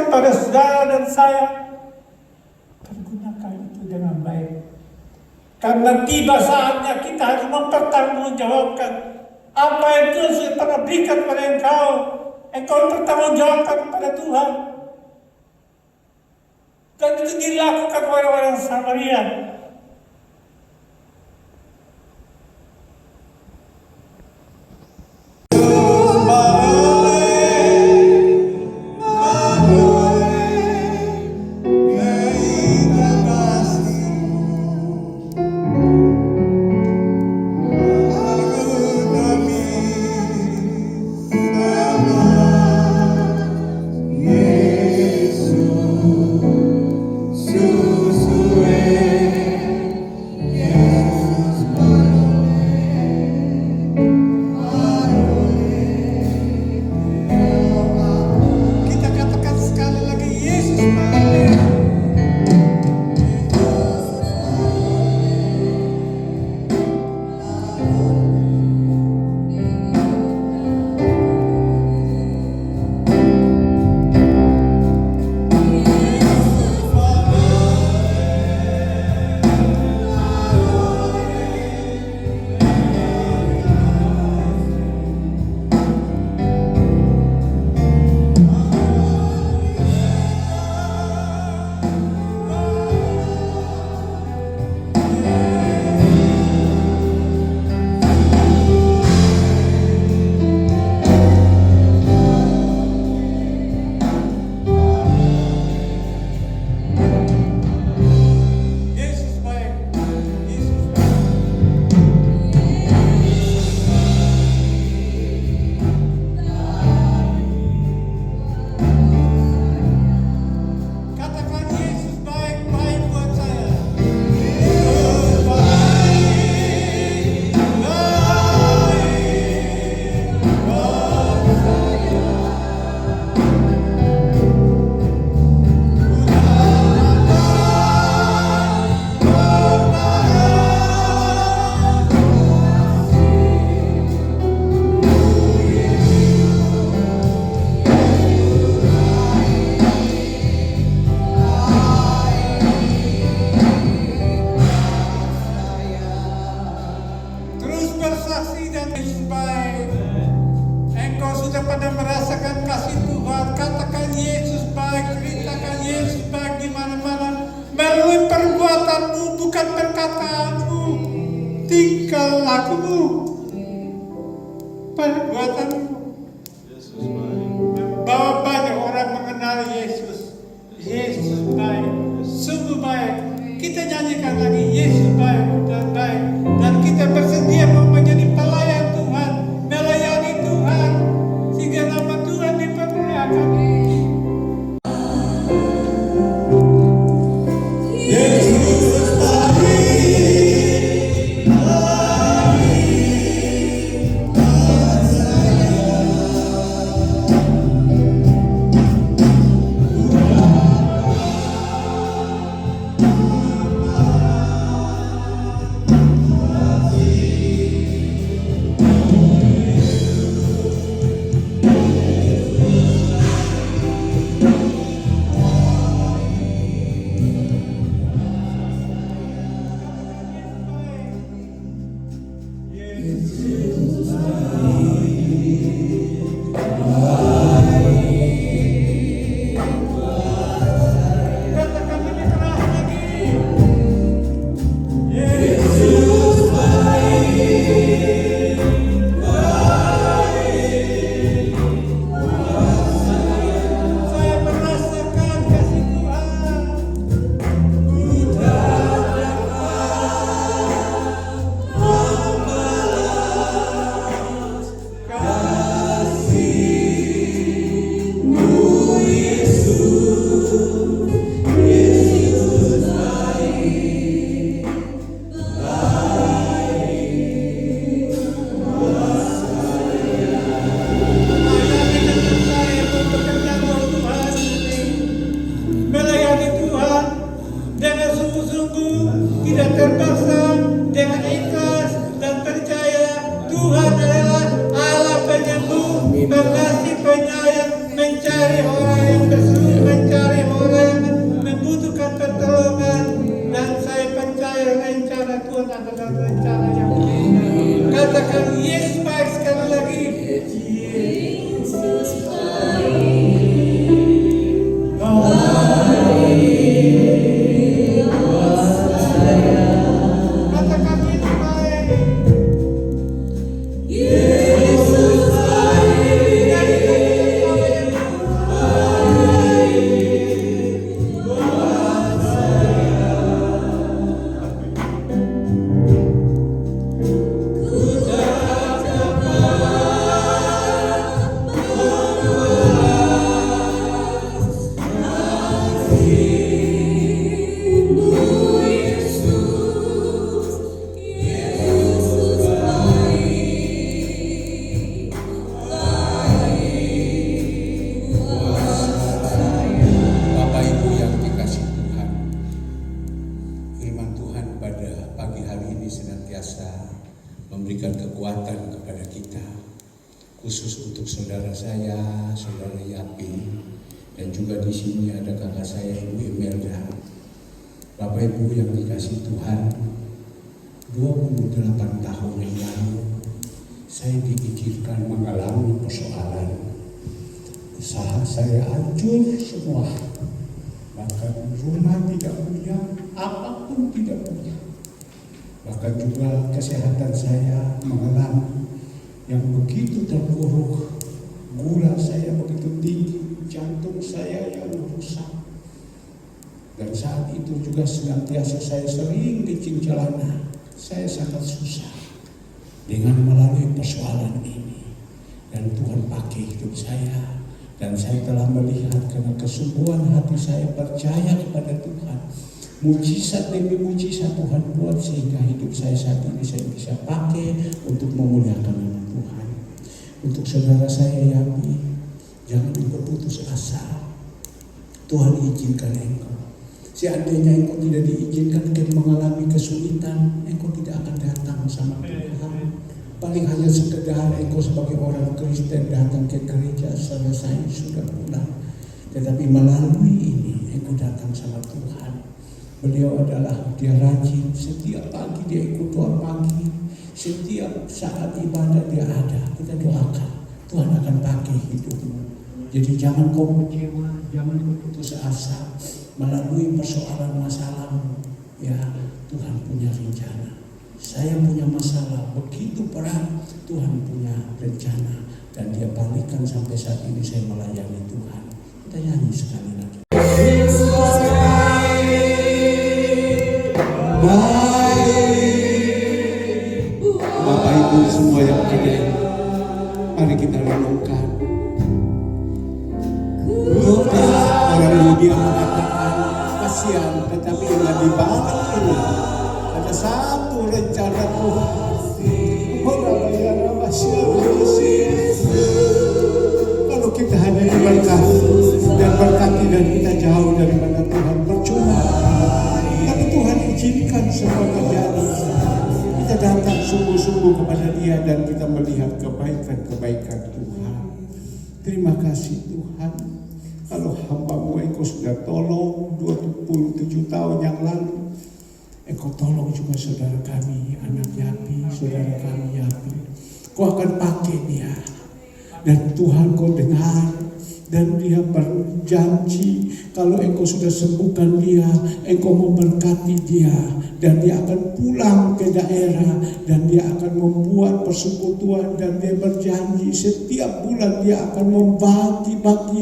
kepada saudara dan saya, pergunakan itu dengan baik. Karena tiba saatnya kita harus mempertanggungjawabkan apa yang Tuhan sudah pernah berikan pada engkau. Engkau bertanggungjawabkan kepada Tuhan. Dan itu dilakukan oleh orang Samaria. Tingkah lakumu, perbuatanmu, membawa banyak orang mengenal Yesus. Yesus baik, sungguh baik. Kita nyanyikan lagi, Yesus baik dan baik. Dan kita bersedia mau menjadi pelayan Tuhan, melayani Tuhan, sehingga nama Tuhan dipermuliakan. Tidak terpaksa, dengan ikhlas dan percaya Tuhan adalah Allah penyembuh, pengasih, penyayang, mencari orang yang bersungguh khusus untuk saudara saya, saudara Yapi, dan juga di sini ada kakak saya Ibu Imelda. Bapak Ibu yang dikasih Tuhan, 28 tahun yang lalu saya diizinkan mengalami persoalan. Usaha saya hancur semua, bahkan rumah tidak punya, apapun tidak punya. Bahkan juga kesehatan saya mengalami yang begitu terpuruk, gula saya begitu tinggi, jantung saya yang rusak. Dan saat itu juga senantiasa saya sering kencing celana, saya sangat susah dengan melalui persoalan ini. Dan Tuhan pakai hidup saya, dan saya telah melihat karena kesungguhan hati saya percaya kepada Tuhan. Mujizat demi mujizat Tuhan buat sehingga hidup saya saat ini saya bisa pakai untuk memuliakan nama Tuhan. Untuk saudara saya Yapi, jangan berputus asa. Tuhan izinkan engkau. Seandainya engkau tidak diizinkan mengalami kesulitan, engkau tidak akan datang sama Tuhan. Paling hanya sekedar engkau sebagai orang Kristen datang ke gereja, selesai sudah pulang. Tetapi melalui ini engkau datang sama Tuhan. Beliau adalah, dia rajin, setiap pagi dia ikut doa pagi, setiap saat ibadah dia ada. Kita doakan, Tuhan akan pakai hidupmu. Jadi jangan kau kecewa, jangan kau putus asa melalui persoalan masalahmu. Ya, Tuhan punya rencana. Saya punya masalah begitu berat, Tuhan punya rencana, dan dia balikan sampai saat ini saya melayani Tuhan. Kita nyanyi sekali lagi. Baik, Bapak Ibu semua yang ada, mari kita renungkan. Orang Yahudi mengatakan kasihan, tetapi yang di balik ini ada satu rencana Tuhan. Kalau kita hanya diberkati dan berkati dan kita jauh daripada Tuhan, percuma. Tapi Tuhan izinkan semua terjadi. Kita datang sungguh-sungguh kepada Dia dan kita melihat kebaikan-kebaikan Tuhan. Terima kasih Tuhan. Kalau hamba-Mu Engkau sudah tolong 27 tahun yang lalu, Engkau tolong juga saudara kami, anak Yapi, saudara kami Yapi. Kau akan pakai dia. Dan Tuhan kau dengar, dan dia berjanji kalau engkau sudah sembuhkan dia, engkau memberkati dia, dan dia akan pulang ke daerah, dan dia akan membuat persekutuan, dan dia berjanji setiap bulan dia akan membagi-bagi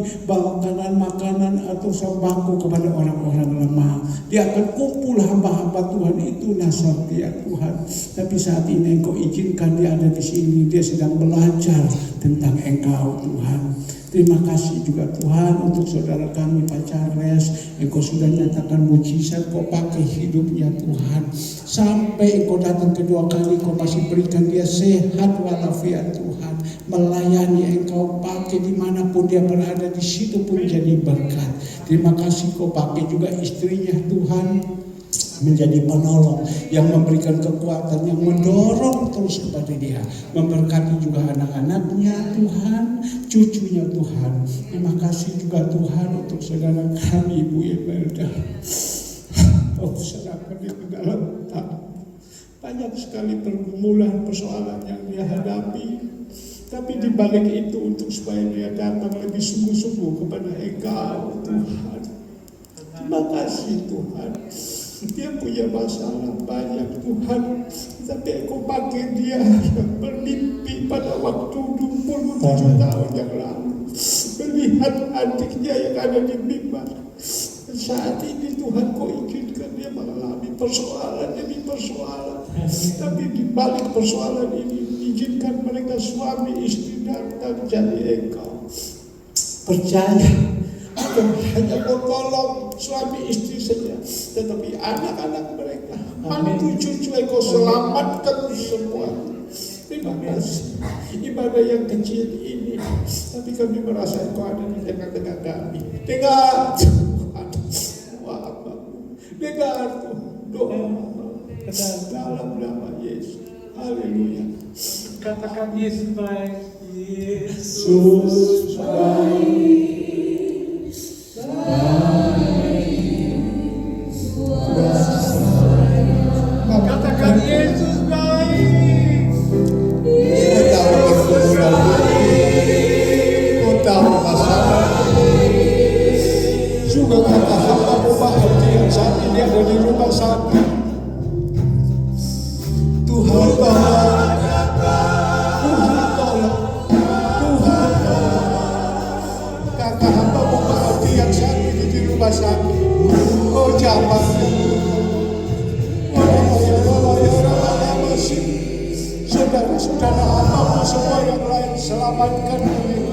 makanan atau sembako kepada orang-orang lemah. Dia akan kumpul hamba-hamba Tuhan itu nasab dia Tuhan. Tapi saat ini engkau izinkan dia ada di sini, dia sedang belajar tentang engkau Tuhan. Terima kasih juga Tuhan untuk saudara kami Pak Charles. Engkau sudah nyatakan mujizat, kau pakai hidupnya Tuhan. Sampai engkau datang kedua kali, kau masih berikan dia sehat walafiat Tuhan. Melayani engkau pakai dimanapun dia berada, di situ pun jadi berkat. Terima kasih kau pakai juga istrinya Tuhan, menjadi penolong yang memberikan kekuatan, yang mendorong terus kepada dia, memberkati juga anak-anaknya Tuhan, cucunya Tuhan. Terima kasih juga Tuhan untuk saudara kami Ibu Imelda. Oh, serahkan dia ke dalam tangan. Banyak sekali pergumulan, persoalan yang dia hadapi, tapi di balik itu untuk supaya dia datang lebih sungguh-sungguh kepada Engkau Tuhan. Terima kasih Tuhan. Dia punya masalah banyak Tuhan, tapi Engkau pakai dia yang bermimpi pada waktu 27 tahun yang lalu, melihat adiknya yang ada di mimbar. Saat ini Tuhan kau izinkan dia mengalami persoalan demi persoalan, tapi di balik persoalan ini izinkan mereka suami istri datang jadi Engkau. Percaya bukan hanya kau tolong suami istri saja, tetapi anak-anak mereka, mantu cucu Engkau selamatkan semua. Terima kasih. Ibadah yang kecil ini, tapi kami merasa Engkau ada di tengah-tengah kami. Dengar Tuhan doa Bapa-Mu, dengar Tuhan doa dalam nama Yesus. Haleluya. Katakan Yesus baik. Yesus Katakan Yesus baik. Kau tahu pergumulan, kau tahu masalah. Juga kata hamba-Mu Pak Haji yang saat ini ada di rumah sakit. Tuhan tolong, Tuhan tolong, Tuhan tolong. Kata hamba-Mu Pak Haji yang saat ini di rumah sakit. Oh jamah, saudara-saudara hamba-Mu semua yang lain selamatkan mereka.